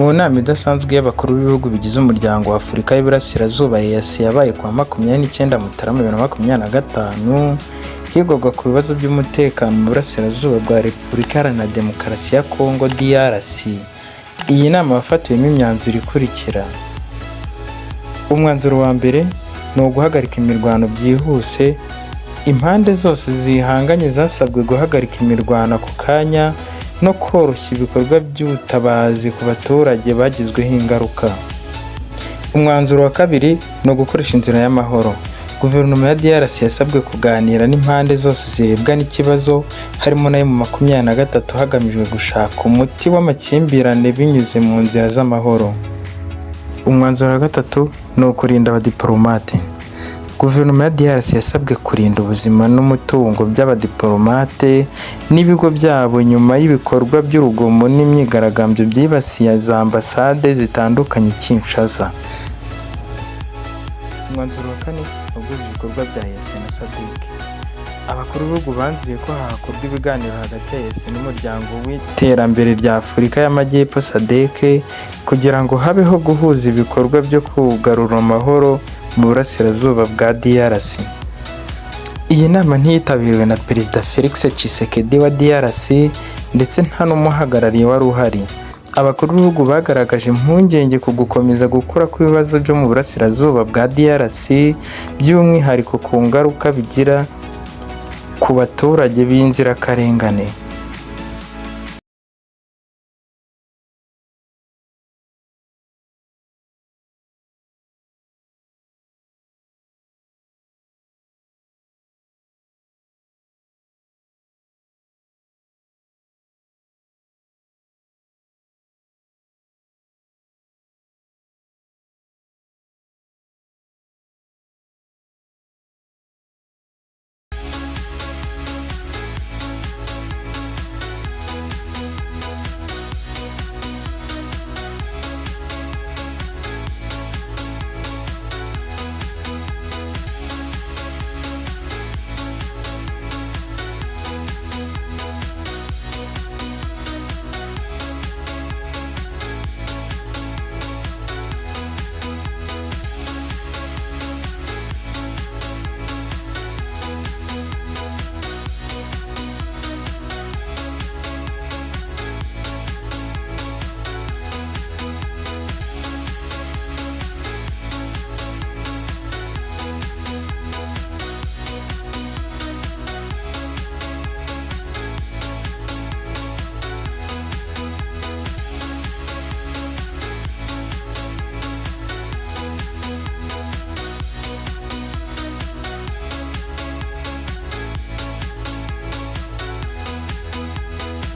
Mu nama idasanzwe y'abakuru b'ibihugu bigize umuryango wa Afurika y'Iburasirazuba EAC yabaye ku wa 29 Mutarama 2025, higwaga ku bibazo by'umutekano mu burasirazuba bwa Repubulika Iharanira Demokarasi ya Kongo DRC. Iyi nama yafatiwemo imyanzuro ikurikira. Umwanzuro wa mbere ni uguhagarika imirwano byihuse. Impande zose zihanganye zasabwe guhagarika imirwano ako kanya no koroshya ibikorwa by'ubutabazi ku baturage bagizweho ingaruka. Umwanzuro wa kabiri ni ugukoresha inzira y'amahoro. Guverinoma ya DRC yasabwe kuganira n'impande zose zirebwa n'ikibazo, harimo n'ayo mu 23 hagamijwe gushaka umuti w'amakimbirane binyuze mu nzira z'amahoro. Umwanzuro wa gatatu ni ukurinda abadiplomate. Guverinoma ya DRC yasabwe kurinda ubuzima n'umutungo by'abadiplomate n'ibigo byabo nyuma y'ibikorwa by'urugomo n'imyigaragambyo byibasiye za ambasade zitandukanye Kinshasa. Umwanzuro wa kane ni uguhuza ibikorwa bya EAC na SADC. Abakuru b'ibihugu banzuye ko hakorwa ibiganiro hagati ya EAC n'umuryango w'iterambere rya Afurika y'Amajyepfo SADC kugira ngo habeho guhuza ibikorwa byo kugarura amahoro mu burasirazuba bwa DRC. Iyi nama ntiyitabiriwe na Perezida Felix Tshisekedi wa DRC ndetse nta n'umuhagarariye wari uhari. Abakuru b'ibihugu bagaragaje impungenge ku gukomeza gukura kw'ibibazo byo mu burasirazuba bwa DRC, by'umwihariko ku ngaruka bigira ku baturage b'inzirakarengane.